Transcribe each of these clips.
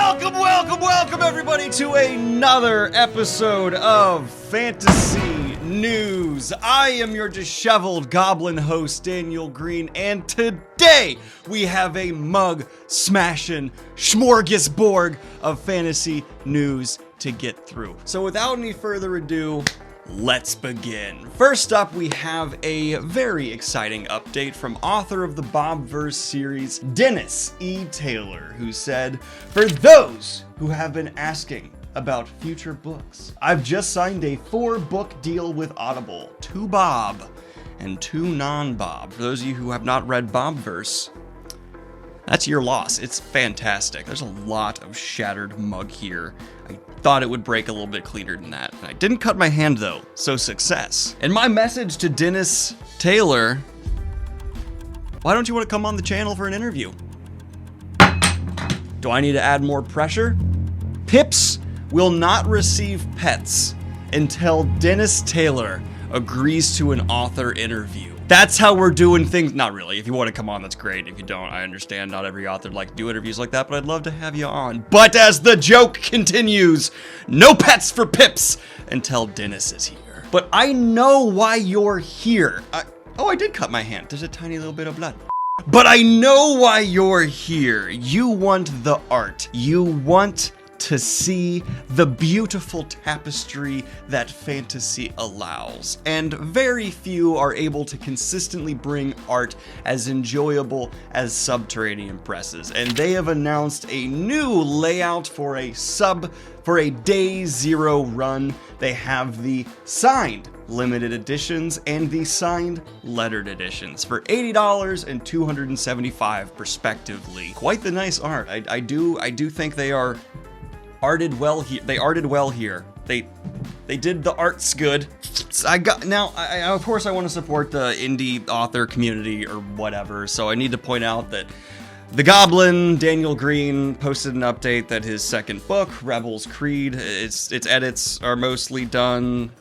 Welcome everybody to another episode of Fantasy News. I am your disheveled goblin host, Daniel Greene, and today we have a mug-smashing smorgasbord of fantasy news to get through. So without any further ado, let's begin. First up, we have a very exciting update from author of the Bobiverse series, Dennis E. Taylor, who said, "For those who have been asking about future books, I've just signed a 4-book deal with Audible, 2 Bob and 2 non-Bob." For those of you who have not read Bobiverse, that's your loss. It's fantastic. There's a lot of shattered mug here. I thought it would break a little bit cleaner than that. I didn't cut my hand though, so success. And my message to Dennis Taylor, why don't you want to come on the channel for an interview? Do I need to add more pressure? Pips will not receive pets until Dennis Taylor agrees to an author interview. That's how we're doing things. Not really. If you want to come on, that's great. If you don't, I understand. Not every author like to do interviews like that, but I'd love to have you on. But as the joke continues, no pets for Pips until Dennis is here. But I know why you're here. I did cut my hand. There's a tiny little bit of blood. But I know why you're here. You want the art. You want to see the beautiful tapestry that fantasy allows. And very few are able to consistently bring art as enjoyable as Subterranean presses. And they have announced a new layout for a day 0 run. They have the signed limited editions and the signed lettered editions for $80 and $275 respectively. Quite the nice art. I do think they are arted well here. They arted well here. They did the arts good. Of course I want to support the indie author community or whatever, so I need to point out that the Goblin, Daniel Greene, posted an update that his second book, Rebel's Creed, its edits are mostly done.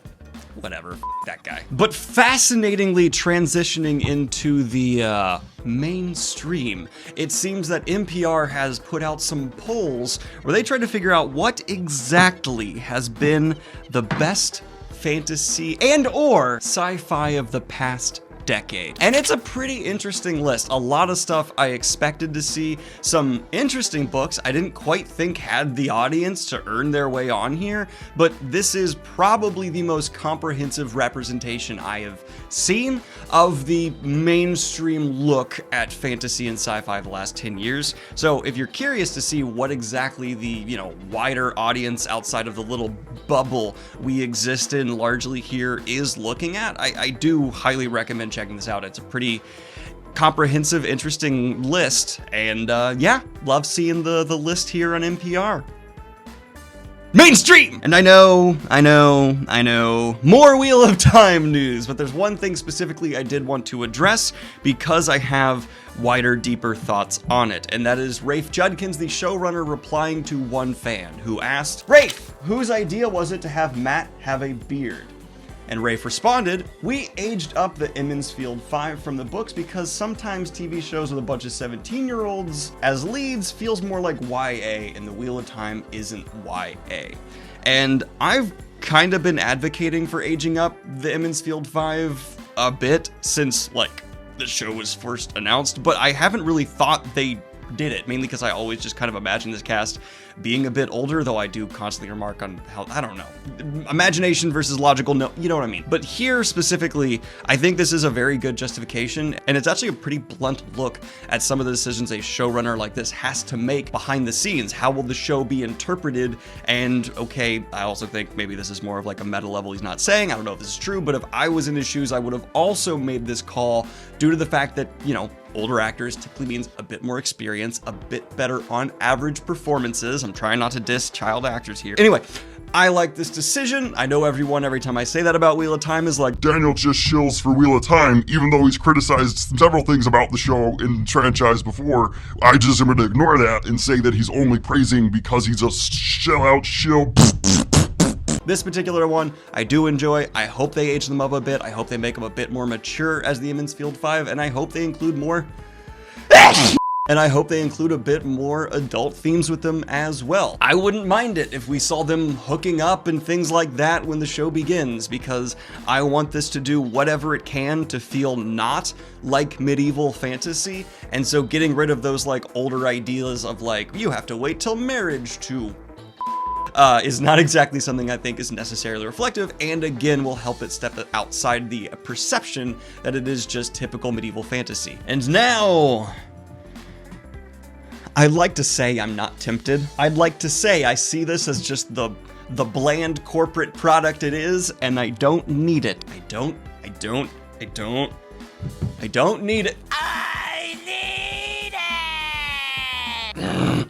Whatever, that guy. But fascinatingly transitioning into the mainstream, it seems that NPR has put out some polls where they tried to figure out what exactly has been the best fantasy and or sci-fi of the past decade. And it's a pretty interesting list. A lot of stuff I expected to see. Some interesting books I didn't quite think had the audience to earn their way on here, but this is probably the most comprehensive representation I have seen of the mainstream look at fantasy and sci-fi the last 10 years. So if you're curious to see what exactly the, wider audience outside of the little bubble we exist in largely here is looking at, I do highly recommend checking this out. It's a pretty comprehensive, interesting list, and love seeing the list here on NPR. Mainstream! And I know, more Wheel of Time news, but there's one thing specifically I did want to address because I have wider, deeper thoughts on it, and that is Rafe Judkins, the showrunner, replying to one fan who asked, "Rafe, whose idea was it to have Matt have a beard?" And Rafe responded, "We aged up the Emmonsfield 5 from the books because sometimes TV shows with a bunch of 17-year-olds as leads feels more like YA, and the Wheel of Time isn't YA." And I've kind of been advocating for aging up the Emmonsfield 5 a bit since, the show was first announced, but I haven't really thought they did it, mainly because I always just kind of imagine this cast being a bit older, though I do constantly remark on how, I don't know, imagination versus logical, no, you know what I mean. But here specifically, I think this is a very good justification, and it's actually a pretty blunt look at some of the decisions a showrunner like this has to make behind the scenes. How will the show be interpreted? And okay, I also think maybe this is more of like a meta level he's not saying. I don't know if this is true, but if I was in his shoes, I would have also made this call due to the fact that, older actors typically means a bit more experience, a bit better on average performances. I'm trying not to diss child actors here. Anyway, I like this decision. I know everyone, every time I say that about Wheel of Time, is like, Daniel just shills for Wheel of Time, even though he's criticized several things about the show in the franchise before. I just am going to ignore that and say that he's only praising because he's a shill. This particular one, I do enjoy. I hope they age them up a bit. I hope they make them a bit more mature as the Emmonsfield 5, and I hope they include more And I hope they include a bit more adult themes with them as well. I wouldn't mind it if we saw them hooking up and things like that when the show begins, because I want this to do whatever it can to feel not like medieval fantasy. And so getting rid of those like older ideas of like, you have to wait till marriage to is not exactly something I think is necessarily reflective, and again will help it step outside the perception that it is just typical medieval fantasy. And now, I'd like to say I'm not tempted. I'd like to say I see this as just the bland corporate product it is, and I don't need it. I don't need it.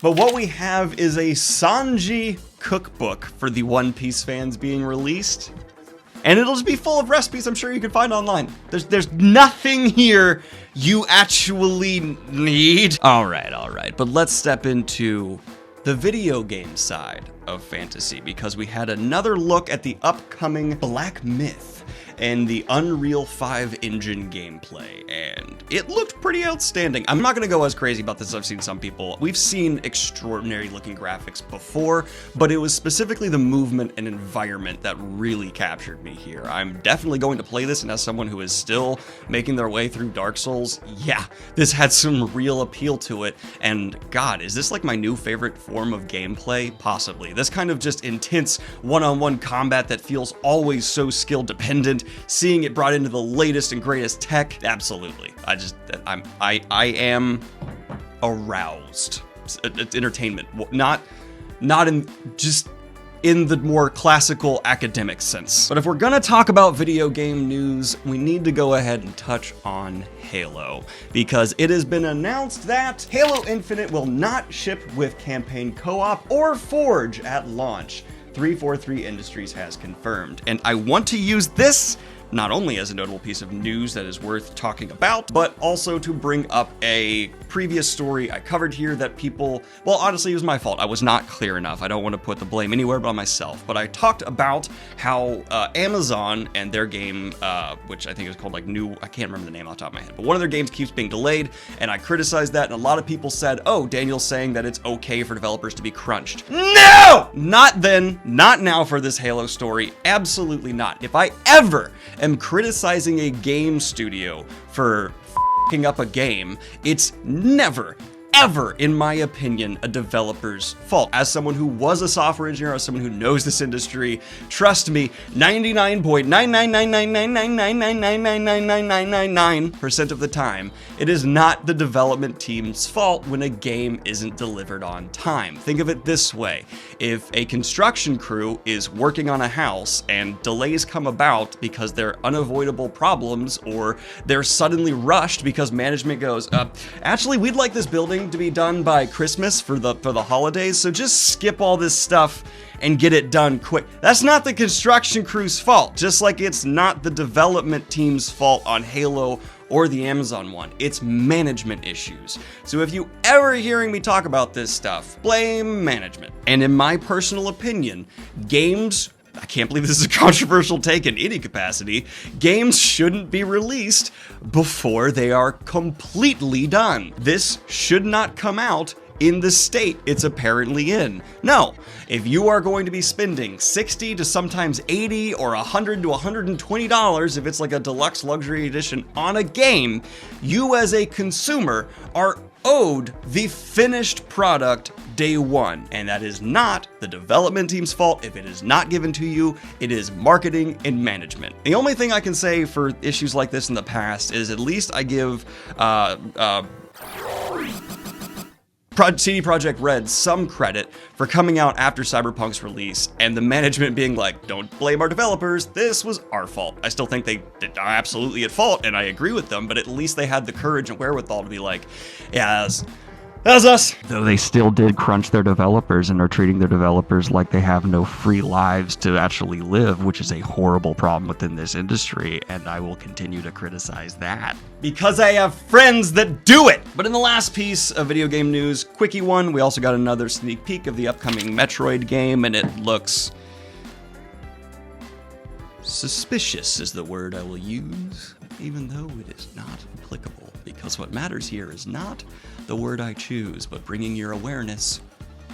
But what we have is a Sanji cookbook for the One Piece fans being released. And it'll just be full of recipes I'm sure you can find online. There's nothing here you actually need. All right. But let's step into the video game side of fantasy, because we had another look at the upcoming Black Myth and the Unreal 5 engine gameplay, and it looked pretty outstanding. I'm not gonna go as crazy about this as I've seen some people. We've seen extraordinary looking graphics before, but it was specifically the movement and environment that really captured me here. I'm definitely going to play this, and as someone who is still making their way through Dark Souls, yeah, this had some real appeal to it, and God, is this like my new favorite form of gameplay? Possibly. This kind of just intense one-on-one combat that feels always so skill dependent, seeing it brought into the latest and greatest tech, absolutely. I am aroused. It's entertainment, not in the more classical academic sense. But if we're gonna talk about video game news, we need to go ahead and touch on Halo, because it has been announced that Halo Infinite will not ship with campaign co-op or Forge at launch. 343 Industries has confirmed, and I want to use this not only as a notable piece of news that is worth talking about, but also to bring up a previous story I covered here that people, well, honestly, it was my fault. I was not clear enough. I don't want to put the blame anywhere but on myself, but I talked about how Amazon and their game, which I think is called like I can't remember the name off the top of my head, but one of their games keeps being delayed, and I criticized that, and a lot of people said, oh, Daniel's saying that it's okay for developers to be crunched. No! Not then, not now for this Halo story. Absolutely not. If I ever am criticizing a game studio for f***ing up a game, it's never, ever, in my opinion, a developer's fault. As someone who was a software engineer, as someone who knows this industry, trust me, 99.9999999999999% of the time, it is not the development team's fault when a game isn't delivered on time. Think of it this way. If a construction crew is working on a house and delays come about because they're unavoidable problems, or they're suddenly rushed because management goes, actually, we'd like this building to be done by Christmas for the holidays, so just skip all this stuff and get it done quick. That's not the construction crew's fault, just like it's not the development team's fault on Halo or the Amazon one. It's management issues. So if you ever hearing me talk about this stuff, blame management. And in my personal opinion, games, I can't believe this is a controversial take in any capacity, games shouldn't be released before they are completely done. This should not come out in the state it's apparently in. No, if you are going to be spending $60 to sometimes $80 or $100 to $120 if it's like a deluxe luxury edition on a game, you as a consumer are owed the finished product day one. And that is not the development team's fault. If it is not given to you, it is marketing and management. The only thing I can say for issues like this in the past is at least I give CD Projekt Red some credit for coming out after Cyberpunk's release and the management being like, don't blame our developers, this was our fault. I still think they are absolutely at fault, and I agree with them, but at least they had the courage and wherewithal to be like, yeah, that's us. Though they still did crunch their developers and are treating their developers like they have no free lives to actually live, which is a horrible problem within this industry, and I will continue to criticize that because I have friends that do it. But in the last piece of video game news, quickie one, we also got another sneak peek of the upcoming Metroid game, and it looks suspicious is the word I will use. even though it is not applicable, because what matters here is not the word I choose, but bringing your awareness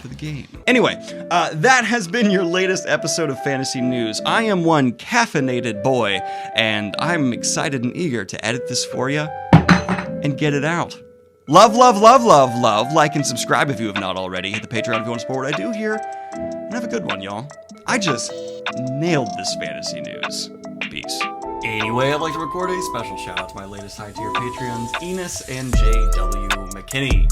to the game. Anyway, that has been your latest episode of Fantasy News. I am one caffeinated boy, and I'm excited and eager to edit this for you and get it out. Love, love, love, love, love. Like and subscribe if you have not already. Hit the Patreon if you want to support what I do here. And have a good one, y'all. I just nailed this Fantasy News. Peace. Anyway, I'd like to record a special shout out to my latest high tier Patreons, Enos and J.W. McKinney.